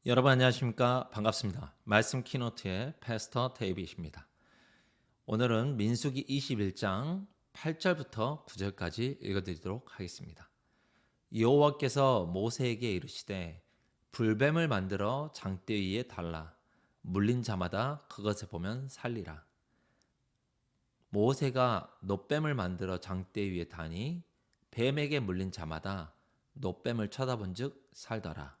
여러분 안녕하십니까? 반갑습니다. 말씀 키노트의 패스터 데이빗입니다. 오늘은 민수기 21장 8절부터 9절까지 읽어드리도록 하겠습니다. 여호와께서 모세에게 이르시되 불뱀을 만들어 장대 위에 달라 물린 자마다 그것을 보면 살리라. 모세가 놋뱀을 만들어 장대 위에 다니 뱀에게 물린 자마다 놋뱀을 쳐다본즉 살더라.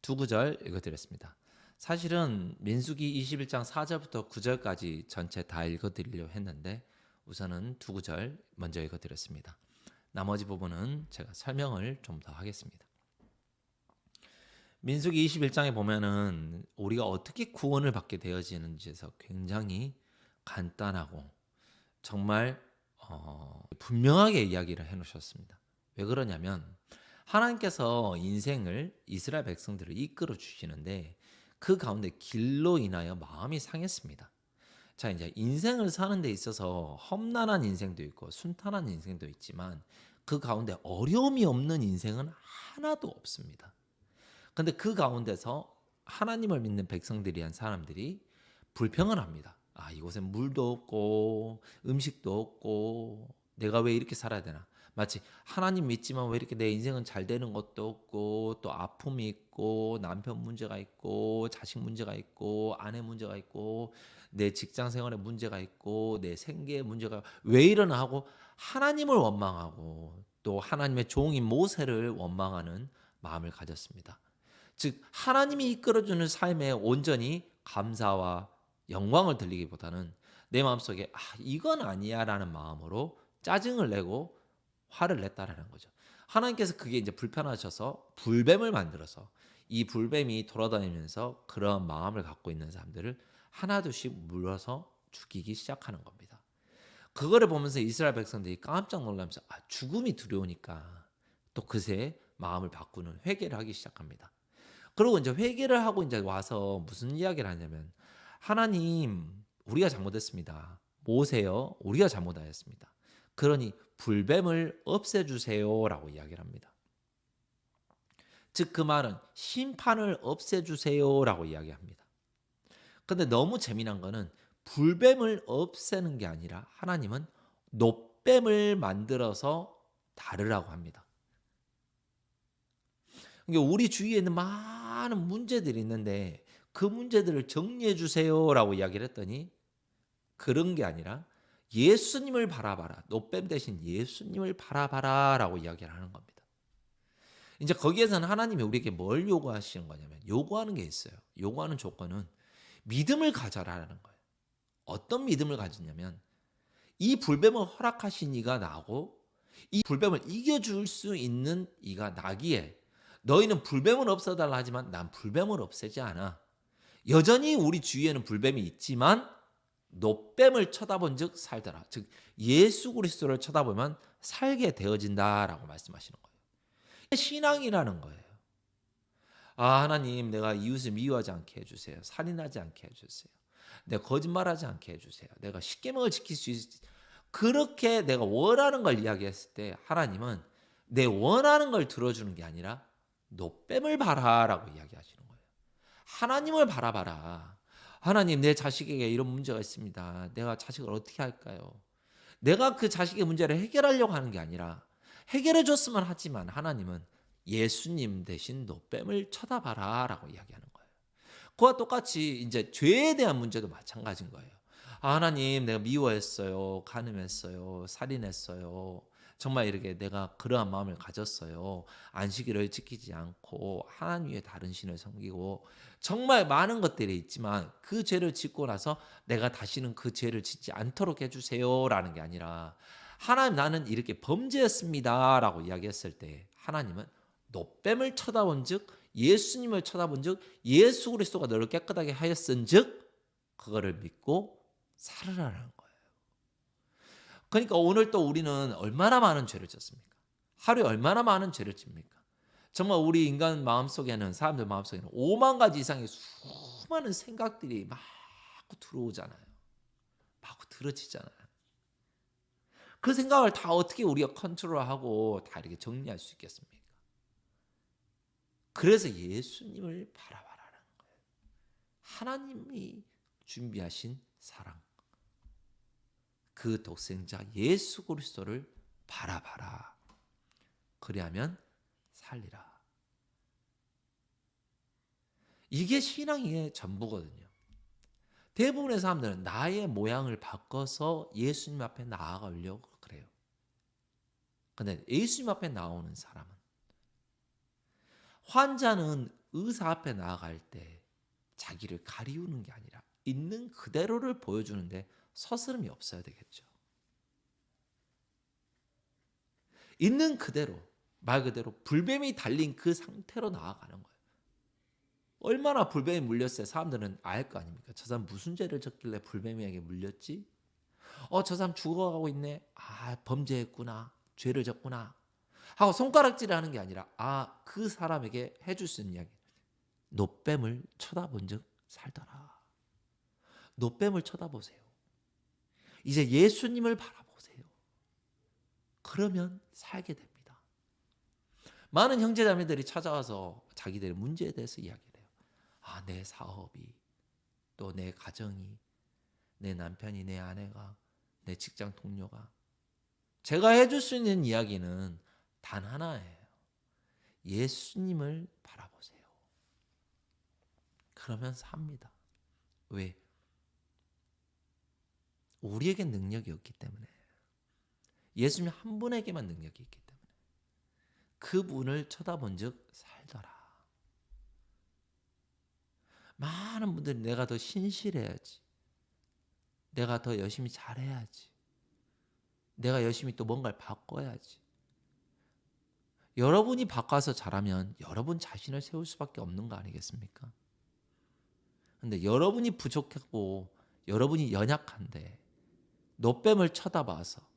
두 구절 읽어드렸습니다. 사실은 민수기 21장 4절부터 9절까지 전체 다 읽어드리려 했는데 우선은 두 구절 먼저 읽어드렸습니다. 나머지 부분은 제가 설명을 좀 더 하겠습니다. 민수기 21장에 보면은 우리가 어떻게 구원을 받게 되어지는지에서 굉장히 간단하고 정말 분명하게 이야기를 해놓으셨습니다. 왜 그러냐면 하나님께서 인생을 이스라엘 백성들을 이끌어 주시는데 그 가운데 길로 인하여 마음이 상했습니다. 자, 이제 인생을 사는 데 있어서 험난한 인생도 있고 순탄한 인생도 있지만 그 가운데 어려움이 없는 인생은 하나도 없습니다. 근데 그 가운데서 하나님을 믿는 백성들이란 사람들이 불평을 합니다. 아, 이곳엔 물도 없고 음식도 없고 내가 왜 이렇게 살아야 되나? 마치 하나님 믿지만 왜 이렇게 내 인생은 잘 되는 것도 없고 또 아픔이 있고 남편 문제가 있고 자식 문제가 있고 아내 문제가 있고 내 직장 생활에 문제가 있고 내 생계에 문제가 왜 이러나 하고 하나님을 원망하고 또 하나님의 종인 모세를 원망하는 마음을 가졌습니다. 즉 하나님이 이끌어주는 삶에 온전히 감사와 영광을 들리기보다는 내 마음속에 이건 아니야라는 마음으로 짜증을 내고 화를 냈다라는 거죠. 하나님께서 그게 이제 불편하셔서 불뱀을 만들어서 이 불뱀이 돌아다니면서 그런 마음을 갖고 있는 사람들을 하나둘씩 물어서 죽이기 시작하는 겁니다. 그거를 보면서 이스라엘 백성들이 깜짝 놀라면서 죽음이 두려우니까 또 그새 마음을 바꾸는 회개를 하기 시작합니다. 그리고 이제 회개를 하고 이제 와서 무슨 이야기를 하냐면 하나님 우리가 잘못했습니다. 모세여 우리가 잘못하였습니다. 그러니 불뱀을 없애주세요라고 이야기를 합니다. 즉 그 말은 심판을 없애주세요라고 이야기합니다. 근데 너무 재미난 거는 불뱀을 없애는 게 아니라 하나님은 놋뱀을 만들어서 다르라고 합니다. 그러니까 우리 주위에 있는 많은 문제들이 있는데 그 문제들을 정리해 주세요라고 이야기를 했더니 그런 게 아니라 예수님을 바라봐라. 놋뱀 대신 예수님을 바라봐라라고 이야기를 하는 겁니다. 이제 거기에서는 하나님이 우리에게 뭘 요구하시는 거냐면 요구하는 게 있어요. 요구하는 조건은 믿음을 가져라라는 거예요. 어떤 믿음을 가지냐면 이 불뱀을 허락하신 이가 나고 이 불뱀을 이겨줄 수 있는 이가 나기에 너희는 불뱀을 없애달라 하지만 난 불뱀을 없애지 않아. 여전히 우리 주위에는 불뱀이 있지만 놋뱀을 쳐다본 즉 살더라. 즉 예수 그리스도를 쳐다보면 살게 되어진다라고 말씀하시는 거예요. 신앙이라는 거예요. 하나님 내가 이웃을 미워하지 않게 해주세요. 살인하지 않게 해주세요. 내가 거짓말하지 않게 해주세요. 내가 십계명을 지킬 수 그렇게 내가 원하는 걸 이야기했을 때 하나님은 내 원하는 걸 들어주는 게 아니라 놋뱀을 봐라라고 이야기하시는 거예요. 하나님을 바라봐라. 하나님 내 자식에게 이런 문제가 있습니다. 내가 자식을 어떻게 할까요? 내가 그 자식의 문제를 해결하려고 하는 게 아니라 해결해 줬으면 하지만 하나님은 예수님 대신 놋뱀을 쳐다봐라라고 이야기하는 거예요. 그와 똑같이 이제 죄에 대한 문제도 마찬가지인 거예요. 하나님 내가 미워했어요. 간음했어요. 살인했어요. 정말 이렇게 내가 그러한 마음을 가졌어요. 안식일을 지키지 않고 하나님 외에 다른 신을 섬기고 정말 많은 것들이 있지만 그 죄를 짓고 나서 내가 다시는 그 죄를 짓지 않도록 해주세요라는 게 아니라 하나님 나는 이렇게 범죄했습니다라고 이야기했을 때 하나님은 놋뱀을 쳐다본즉 예수님을 쳐다본즉 예수 그리스도가 너를 깨끗하게 하였은즉 그거를 믿고 살으라는 거예요. 그러니까 오늘 또 우리는 얼마나 많은 죄를 짓습니까? 하루에 얼마나 많은 죄를 짓니까? 정말 우리 인간 마음속에는 사람들 마음속에는 5만 가지 이상의 수많은 생각들이 마구 들어오잖아요. 마구 들어지잖아요. 그 생각을 다 어떻게 우리가 컨트롤하고 다 이렇게 정리할 수 있겠습니까? 그래서 예수님을 바라봐라. 하나님이 준비하신 사랑, 그 독생자 예수 그리스도를 바라봐라. 그리하면 살리라. 이게 신앙의 전부거든요. 대부분의 사람들은 나의 모양을 바꿔서 예수님 앞에 나아가려고 그래요. 근데 예수님 앞에 나오는 사람은, 환자는 의사 앞에 나아갈 때 자기를 가리우는 게 아니라 있는 그대로를 보여주는데 서스름이 없어야 되겠죠. 있는 그대로, 말 그대로 불뱀이 달린 그 상태로 나아가는 거예요. 얼마나 불뱀이 물렸어요. 사람들은 알 거 아닙니까? 저 사람 무슨 죄를 졌길래 불뱀에게 물렸지? 저 사람 죽어가고 있네. 범죄했구나. 죄를 졌구나. 하고 손가락질을 하는 게 아니라 그 사람에게 해줄 수 있는 이야기. 노뱀을 쳐다본 즉 살더라. 노뱀을 쳐다보세요. 이제 예수님을 바라보세요. 그러면 살게 됩니다. 많은 형제자매들이 찾아와서 자기들의 문제에 대해서 이야기를 해요. 내 사업이, 또 내 가정이, 내 남편이, 내 아내가, 내 직장 동료가. 제가 해줄 수 있는 이야기는 단 하나예요. 예수님을 바라보세요. 그러면 삽니다. 왜? 우리에겐 능력이 없기 때문에. 예수님 한 분에게만 능력이 있기 때문에. 그분을 쳐다본 즉 살더라. 많은 분들이 내가 더 신실해야지, 내가 더 열심히 잘해야지, 내가 열심히 또 뭔가를 바꿔야지. 여러분이 바꿔서 잘하면 여러분 자신을 세울 수밖에 없는 거 아니겠습니까? 근데 여러분이 부족하고 여러분이 연약한데 노뱀을 쳐다봐서,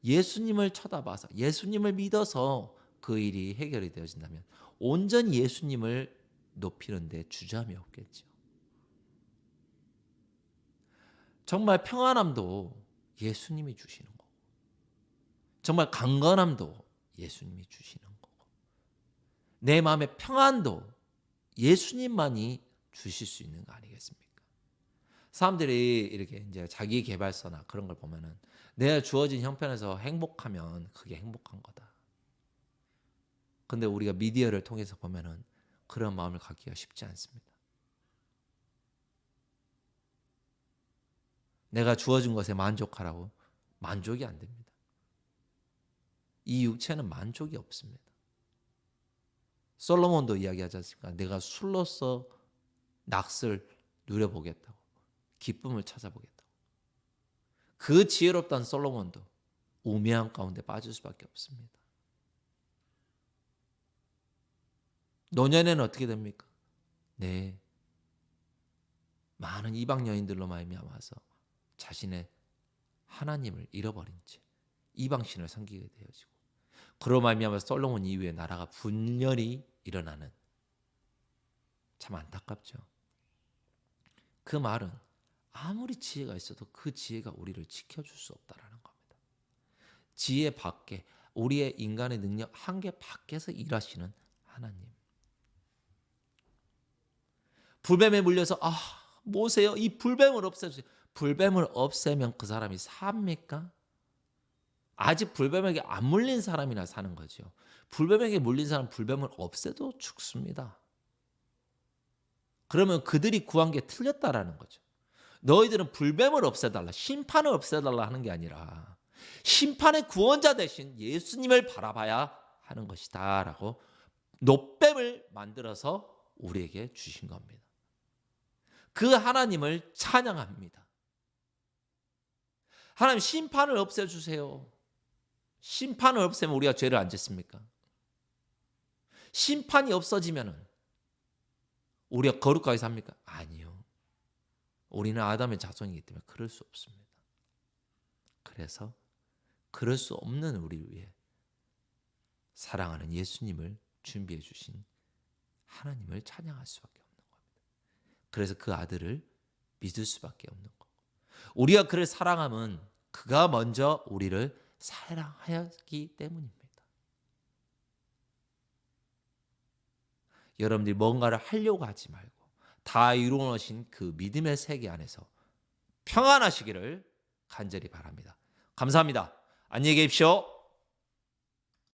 예수님을 쳐다봐서, 예수님을 믿어서 그 일이 해결이 되어진다면 온전히 예수님을 높이는 데 주저함이 없겠죠. 정말 평안함도 예수님이 주시는 거고, 정말 강건함도 예수님이 주시는 거고, 내 마음의 평안도 예수님만이 주실 수 있는 거 아니겠습니까? 사람들이 이렇게 이제 자기 개발서나 그런 걸 보면은 내가 주어진 형편에서 행복하면 그게 행복한 거다. 근데 우리가 미디어를 통해서 보면은 그런 마음을 갖기가 쉽지 않습니다. 내가 주어진 것에 만족하라고 만족이 안 됩니다. 이 육체는 만족이 없습니다. 솔로몬도 이야기하지 않습니까? 내가 술로서 낙을 누려보겠다고, 기쁨을 찾아보겠다고. 그 지혜롭던 솔로몬도 우매한 가운데 빠질 수밖에 없습니다. 노년에는 어떻게 됩니까? 네, 많은 이방 여인들로 말미암아서 자신의 하나님을 잃어버린 채 이방신을 섬기게 되어지고, 그로 말미암아서 솔로몬 이후에 나라가 분열이 일어나는, 참 안타깝죠. 그 말은 아무리 지혜가 있어도 그 지혜가 우리를 지켜줄 수 없다라는 겁니다. 지혜 밖에, 우리의 인간의 능력 한계 밖에서 일하시는 하나님. 불뱀에 물려서 모세요, 이 불뱀을 없애주세요. 불뱀을 없애면 그 사람이 삽니까? 아직 불뱀에게 안 물린 사람이나 사는 거죠. 불뱀에게 물린 사람 불뱀을 없애도 죽습니다. 그러면 그들이 구한 게 틀렸다라는 거죠. 너희들은 불뱀을 없애달라, 심판을 없애달라 하는 게 아니라 심판의 구원자 대신 예수님을 바라봐야 하는 것이다 라고 노뱀을 만들어서 우리에게 주신 겁니다. 그 하나님을 찬양합니다. 하나님, 심판을 없애주세요. 심판을 없애면 우리가 죄를 안 짓습니까? 심판이 없어지면 우리가 거룩하게 삽니까? 아니요. 우리는 아담의 자손이기 때문에 그럴 수 없습니다. 그래서 그럴 수 없는 우리 위해 사랑하는 예수님을 준비해 주신 하나님을 찬양할 수밖에 없는 겁니다. 그래서 그 아들을 믿을 수밖에 없는 거고, 우리가 그를 사랑함은 그가 먼저 우리를 사랑하였기 때문입니다. 여러분들이 뭔가를 하려고 하지 말고 다 이루어진 그 믿음의 세계 안에서 평안하시기를 간절히 바랍니다. 감사합니다. 안녕히 계십시오.